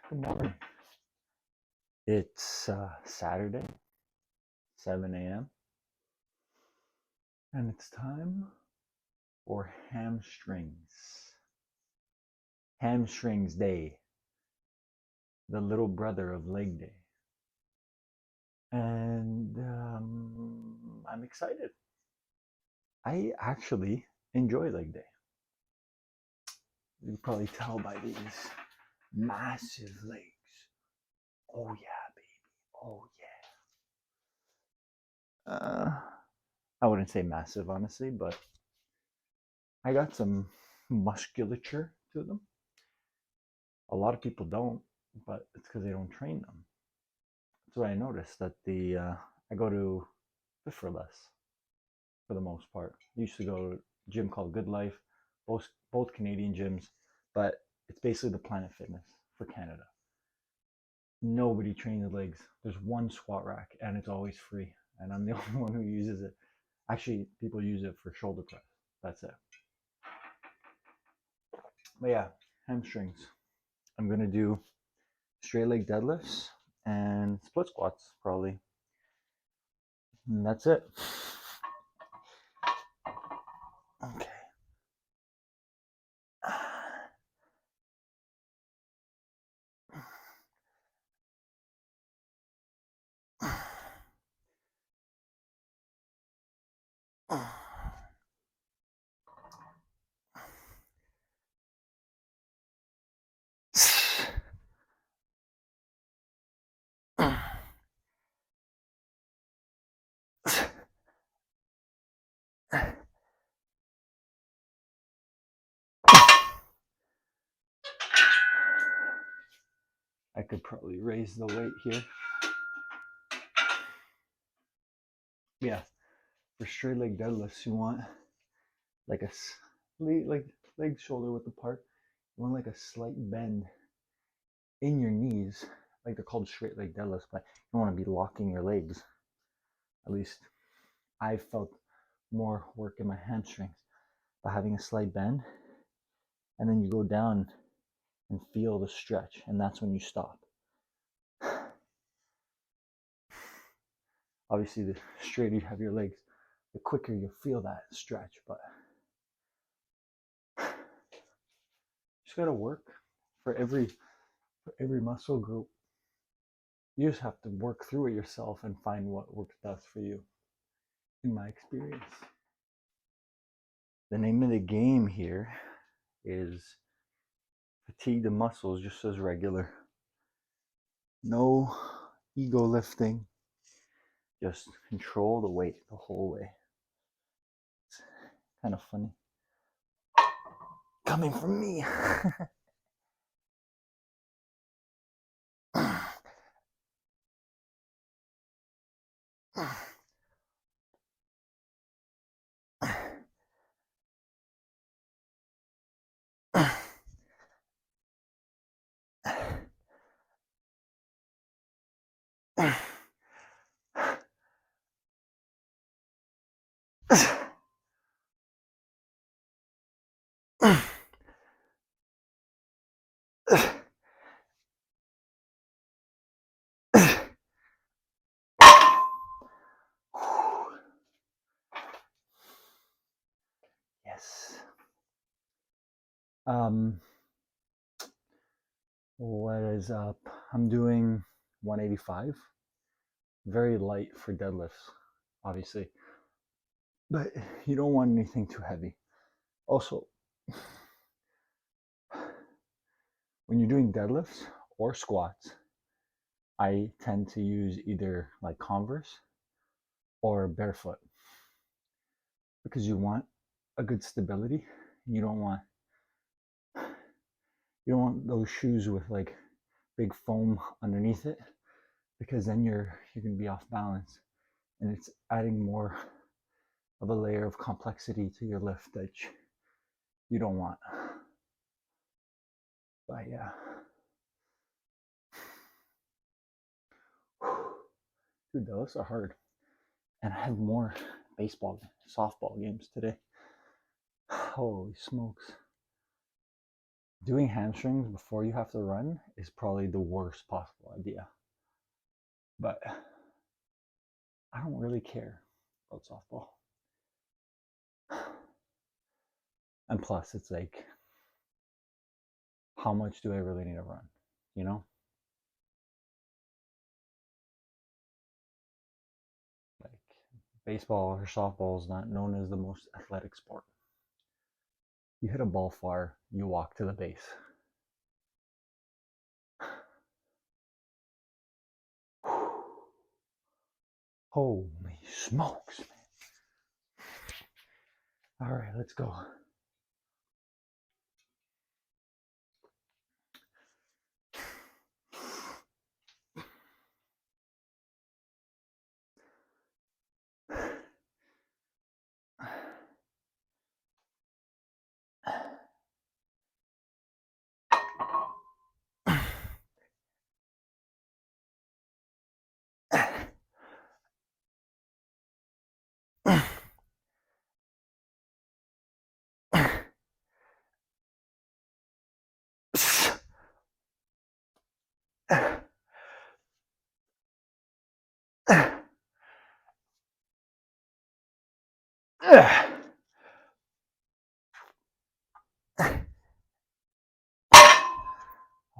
Good morning. It's Saturday, 7 a.m., and it's time for Hamstrings. Hamstrings Day, the little brother of Leg Day. And I'm excited. I actually enjoy Leg Day. You can probably tell by these massive legs. Oh, yeah, baby. Oh, yeah. I wouldn't say massive, honestly, but I got some musculature to them. A lot of people don't, but it's because they don't train them. That's what I noticed, that I go to Fit for Less for the most part. I used to go to a gym called Good Life, both Canadian gyms, but it's basically the Planet Fitness for Canada. Nobody trains legs. There's one squat rack, and it's always free, and I'm the only one who uses it. Actually, people use it for shoulder press. That's it. But yeah, hamstrings. I'm gonna do straight leg deadlifts and split squats probably. And that's it. Okay. I could probably raise the weight here. Yeah, for straight leg deadlifts, you want like like leg shoulder width apart. You want like a slight bend in your knees, like they're called straight leg deadlifts, but you don't want to be locking your legs. At least I felt more work in my hamstrings by having a slight bend, and then you go down and feel the stretch, and that's when you stop. Obviously, the straighter you have your legs, the quicker you'll feel that stretch, but just gotta work for every muscle group. You just have to work through it yourself and find what works best for you, in my experience. The name of the game here is fatigue the muscles just as regular. No ego lifting, just control the weight the whole way. It's kind of funny coming from me. Yes. What is up? I'm doing 185. Very light for deadlifts, obviously. But you don't want anything too heavy. Also, when you're doing deadlifts or squats, I tend to use either like Converse or barefoot because you want a good stability. You don't want those shoes with like big foam underneath it, because then you're gonna be off balance, and it's adding more of a layer of complexity to your lift that you don't want. But yeah, dude, those are hard, and I have more softball games today. Holy smokes! doing hamstrings before you have to run is probably the worst possible idea. But I don't really care about softball. And plus, it's like, how much do I really need to run? You know? Like, baseball or softball is not known as the most athletic sport. You hit a ball far, you walk to the base. Holy smokes, man. All right, let's go.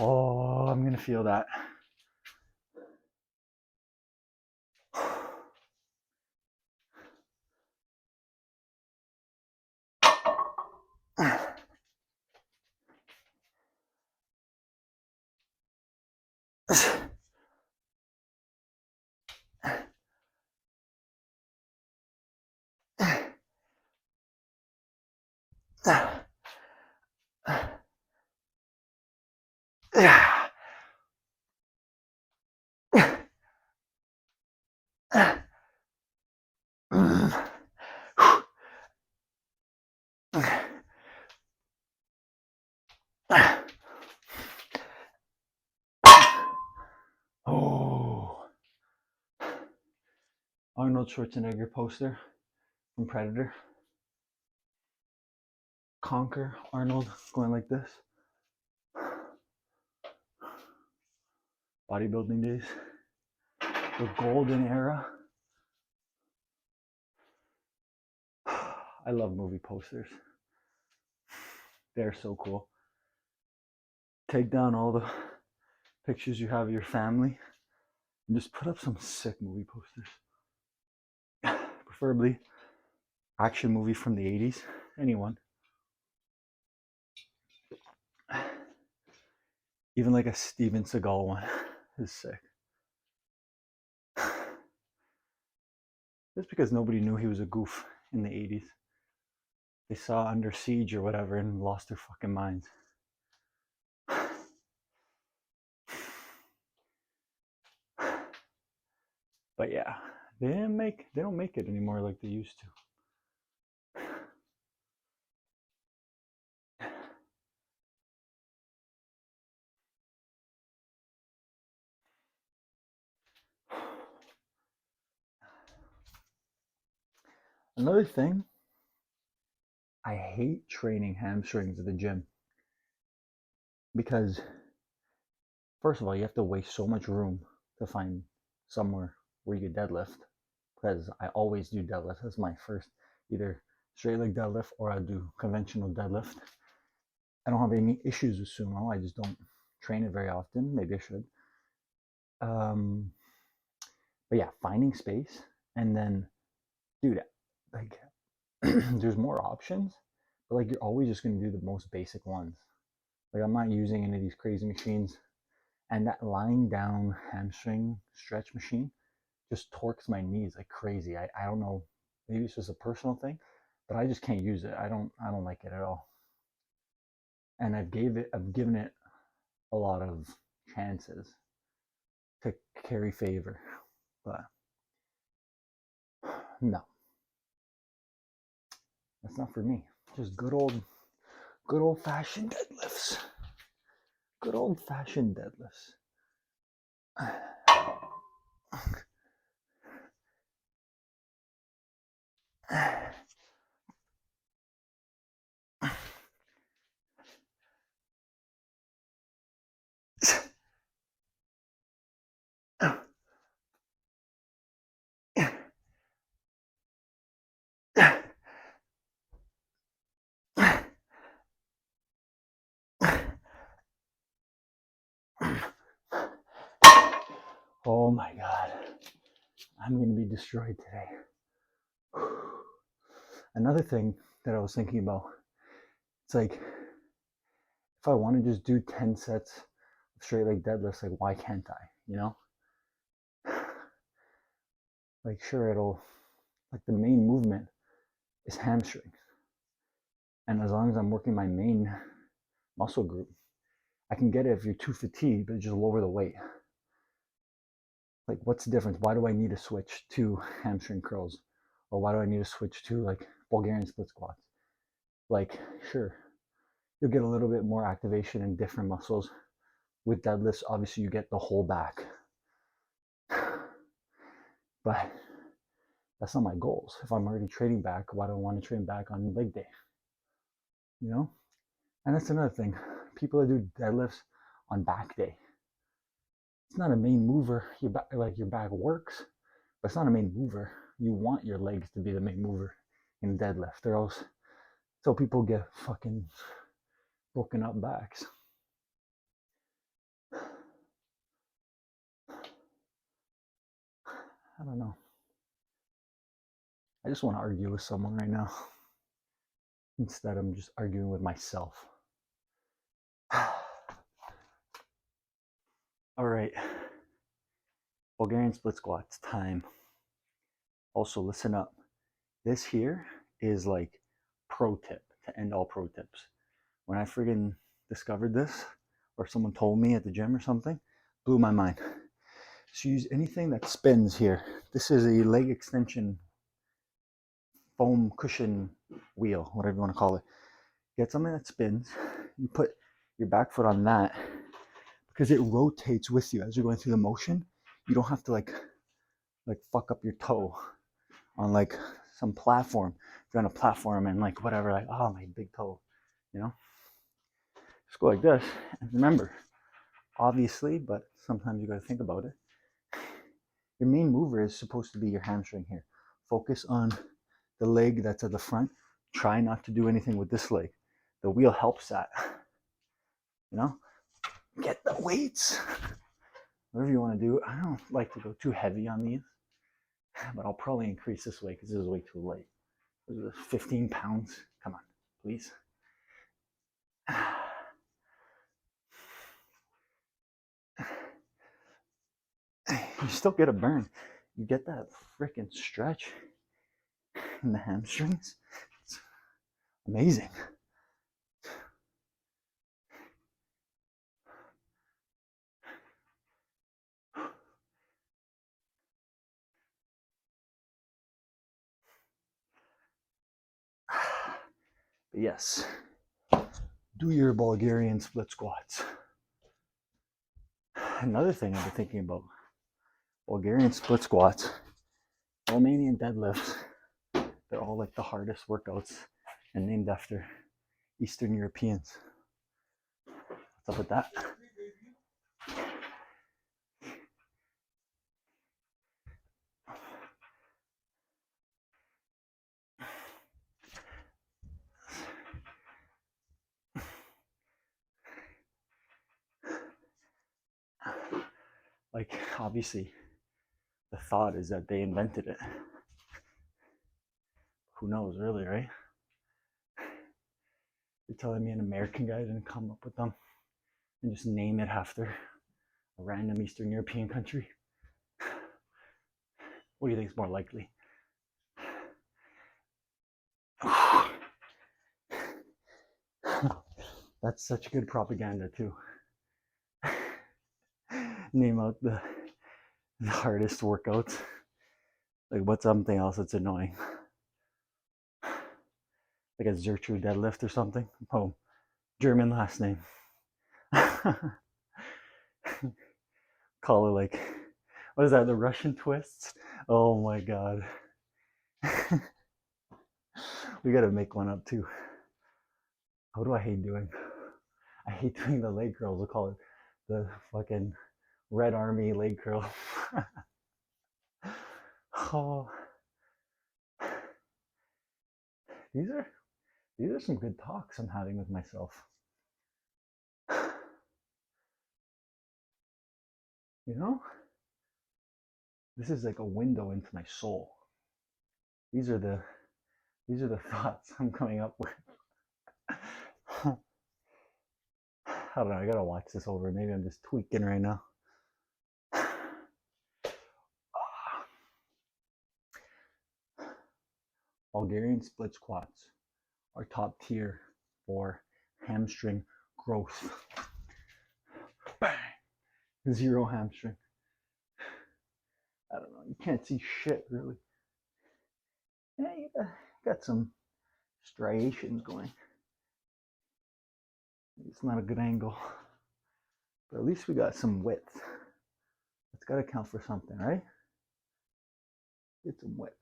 Oh, I'm gonna feel that. Oh, Arnold Schwarzenegger poster from Predator. Conquer Arnold going like this. Bodybuilding days. The golden era. I love movie posters. They're so cool. Take down all the pictures you have of your family and just put up some sick movie posters. Preferably action movie from the 80s. Anyone. Even like a Steven Seagal one is sick. Just because nobody knew he was a goof in the 80s. They saw Under Siege or whatever and lost their fucking minds. But yeah, they don't make it anymore like they used to. Another thing, I hate training hamstrings at the gym because, first of all, you have to waste so much room to find somewhere where you could deadlift. Because I always do deadlift. That's my first, either straight leg deadlift or I do conventional deadlift. I don't have any issues with sumo. I just don't train it very often. Maybe I should. But yeah, finding space and then, dude, like there's more options, but like you're always just gonna do the most basic ones. Like I'm not using any of these crazy machines, and that lying down hamstring stretch machine just torques my knees like crazy. I don't know, maybe it's just a personal thing, but I just can't use it. I don't like it at all. And I've given it a lot of chances to carry favor, but no, that's not for me. Just good old fashioned deadlifts. Good old fashioned deadlifts. Oh my God. I'm going to be destroyed today. Another thing that I was thinking about, it's like, if I want to just do 10 sets of straight leg deadlifts, like, why can't I? You know? Like, sure, like, the main movement is hamstrings. And as long as I'm working my main muscle group, I can get it if you're too fatigued, but just lower the weight. Like, what's the difference? Why do I need to switch to hamstring curls? Or why do I need to switch to like Bulgarian split squats? Like, sure, you'll get a little bit more activation in different muscles. With deadlifts, obviously you get the whole back. But that's not my goals. If I'm already training back, why do I want to train back on leg day? You know? And that's another thing. People that do deadlifts on back day, it's not a main mover. Your back, like, your back works, but it's not a main mover. You want your legs to be the main mover in deadlift, or else so people get fucking broken up backs. I don't know. I just want to argue with someone right now. Instead, I'm just arguing with myself. All right. Bulgarian split squats time. Also, listen up. This here is like pro tip to end all pro tips. When I friggin' discovered this, or someone told me at the gym or something, blew my mind. So use anything that spins here. This is a leg extension foam cushion wheel, whatever you want to call it. Get something that spins. You put your back foot on that because it rotates with you as you're going through the motion. You don't have to like fuck up your toe on like some platform. If you're on a platform and like whatever, like, oh, my big toe, you know? Just go like this. And remember, obviously, but sometimes you got to think about it. Your main mover is supposed to be your hamstring here. Focus on the leg that's at the front. Try not to do anything with this leg. The wheel helps that. You know? Get the weights. Whatever you want to do. I don't like to go too heavy on these, but I'll probably increase this weight because this is way too light. This is 15 pounds. Come on, please. You still get a burn. You get that freaking stretch in the hamstrings. It's amazing. But yes, do your Bulgarian split squats. Another thing I've been thinking about, Bulgarian split squats, Romanian deadlifts, they're all like the hardest workouts and named after Eastern Europeans. What's up with that? Like, obviously, the thought is that they invented it. Who knows, really, right? You're telling me an American guy didn't come up with them and just name it after a random Eastern European country? What do you think is more likely? That's such good propaganda, too. Name out the hardest workouts. Like, what's something else that's annoying? Like a Zertrude deadlift or something? Oh, German last name. Call it like, what is that, the Russian twists? Oh my God. We gotta make one up too. What do I hate doing? I hate doing the leg curls. We'll call it the fucking Red Army leg curl. Oh, these are some good talks I'm having with myself. You know, This is like a window into my soul. These are the thoughts I'm coming up with. I don't know. I gotta watch this over. Maybe I'm just tweaking right now. Bulgarian split squats are top tier for hamstring growth. Bang! Zero hamstring. I don't know. You can't see shit really. Yeah, you got some striations going. It's not a good angle, but at least we got some width. It's got to count for something, right? Get some width.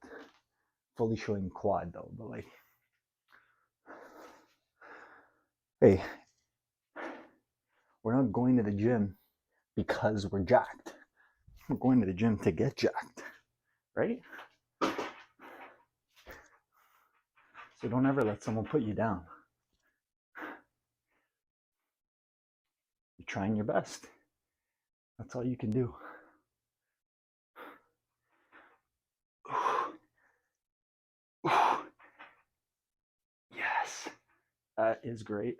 Fully showing quad though, but like, hey, we're not going to the gym because we're jacked. We're going to the gym to get jacked, right? So don't ever let someone put you down. You're trying your best. That's all you can do. Yes, that is great.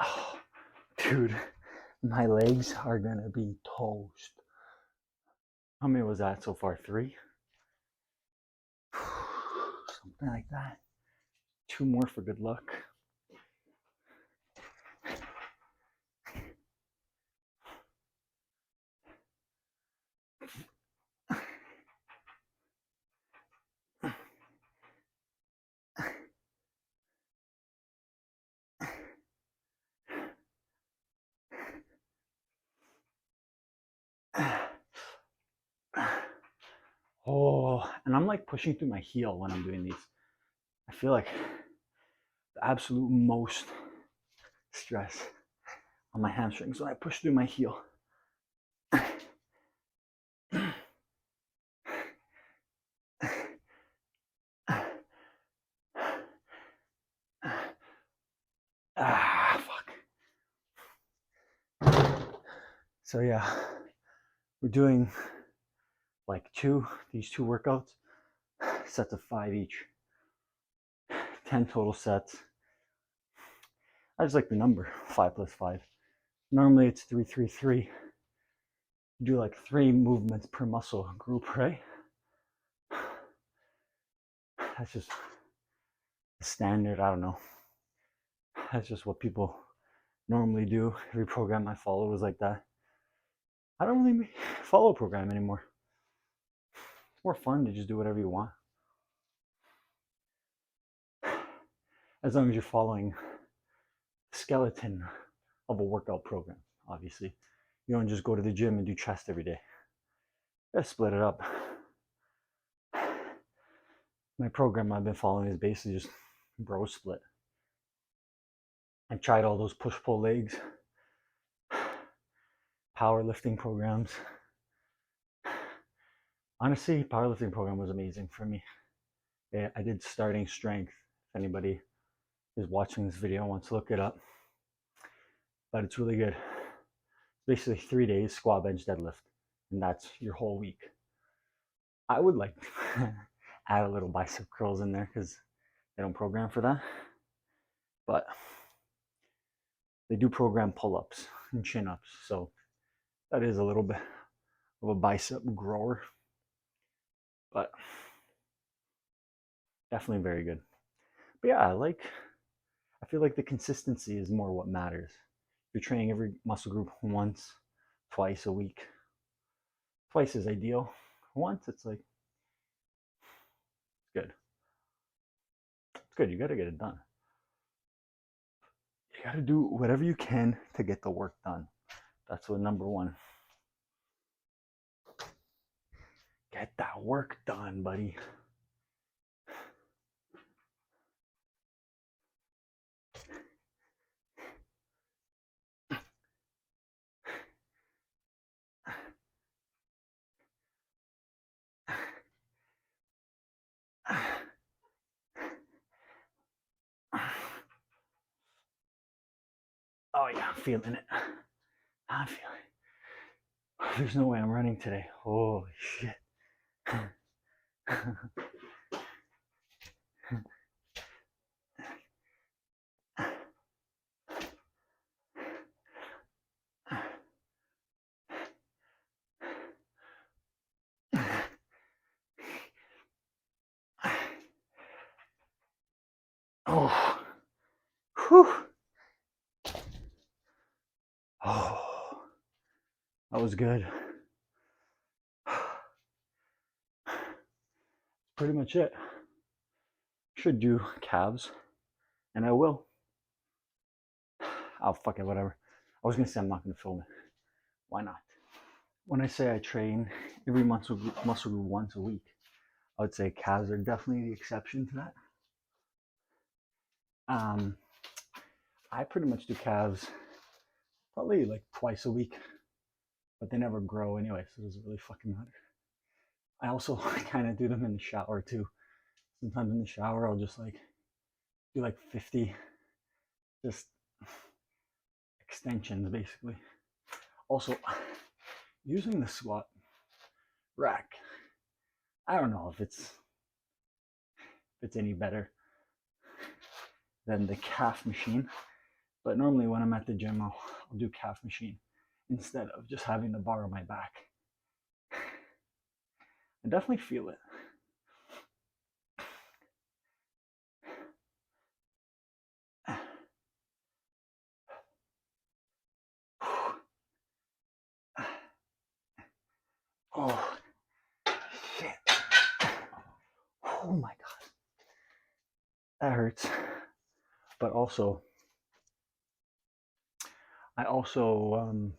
Oh, dude, my legs are gonna be toast. How many was that so far? 3? Something like that. 2 more for good luck. Oh, and I'm like pushing through my heel when I'm doing these. I feel like the absolute most stress on my hamstrings when I push through my heel. Fuck. So yeah, we're doing like these two workouts, sets of 5 each, 10 total sets. I just like the number 5 plus 5. Normally it's 3, 3, 3. You do like 3 movements per muscle group, right? That's just the standard. I don't know. That's just what people normally do. Every program I follow was like that. I don't really follow a program anymore. It's more fun to just do whatever you want. As long as you're following the skeleton of a workout program, obviously. You don't just go to the gym and do chest every day. You gotta split it up. My program I've been following is basically just bro split. I've tried all those push-pull legs, powerlifting programs. Honestly, powerlifting program was amazing for me. Yeah, I did starting strength. If anybody is watching this video and wants to look it up, but it's really good. Basically 3 days squat, bench, deadlift, and that's your whole week. I would like add a little bicep curls in there because they don't program for that, but they do program pull-ups and chin-ups, so that is a little bit of a bicep grower, but definitely very good. But yeah, I feel like the consistency is more what matters. You're training every muscle group once, twice a week. Twice is ideal. Once, it's like, it's good. It's good. You got to get it done. You got to do whatever you can to get the work done. That's what number 1. Get that work done, buddy. Oh yeah, I'm feeling it. I'm feeling it. There's no way I'm running today. Holy shit. Oh, whew. Oh, that was good. Pretty much it. Should do calves, and I will. Oh, fuck it, whatever. I was gonna say I'm not gonna film it. Why not? When I say I train every muscle group once a week, I would say calves are definitely the exception to that. Um, I pretty much do calves probably like twice a week, but they never grow anyway, so it doesn't really fucking matter. I also kind of do them in the shower too. Sometimes in the shower, I'll just like do like 50 just extensions basically. Also, using the squat rack, I don't know if it's any better than the calf machine, but normally when I'm at the gym, I'll do calf machine instead of just having the bar on my back. I definitely feel it. Oh, shit. Oh my God. That hurts. But also, I also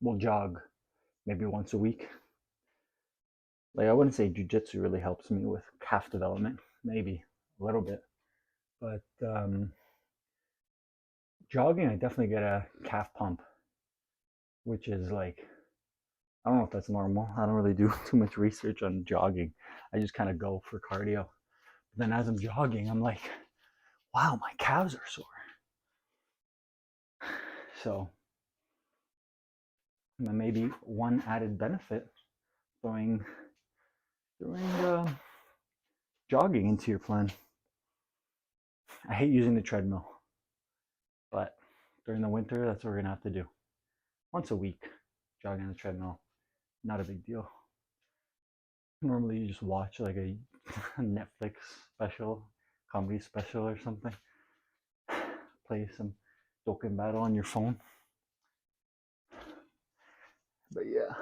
will jog maybe once a week. Like, I wouldn't say jujitsu really helps me with calf development, maybe a little bit. But jogging, I definitely get a calf pump, which is like, I don't know if that's normal. I don't really do too much research on jogging. I just kind of go for cardio. But then as I'm jogging, I'm like, wow, my calves are sore. So maybe one added benefit throwing jogging into your plan. I hate using the treadmill, but during the winter, that's what we're gonna have to do. Once a week, jogging on the treadmill, not a big deal. Normally, you just watch like a Netflix special, comedy special or something. Play some Dokkan Battle on your phone. But yeah,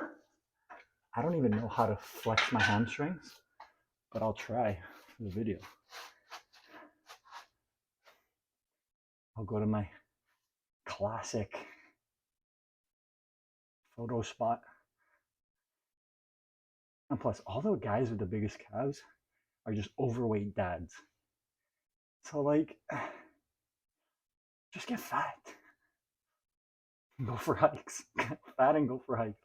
I don't even know how to flex my hamstrings, but I'll try for the video. I'll go to my classic photo spot. And plus, all the guys with the biggest calves are just overweight dads. So, like, just get fat. Go for hikes. Get fat and go for hikes.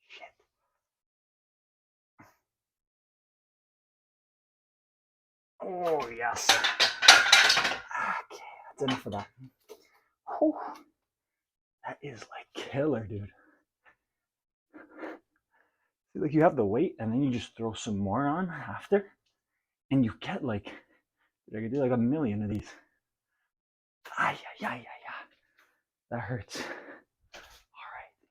Shit. Oh, yes. Okay, that's enough of that. Whew. That is like killer, dude. See, like, you have the weight, and then you just throw some more on after, and you get like, I could do like a million of these. Ah, yeah. That hurts.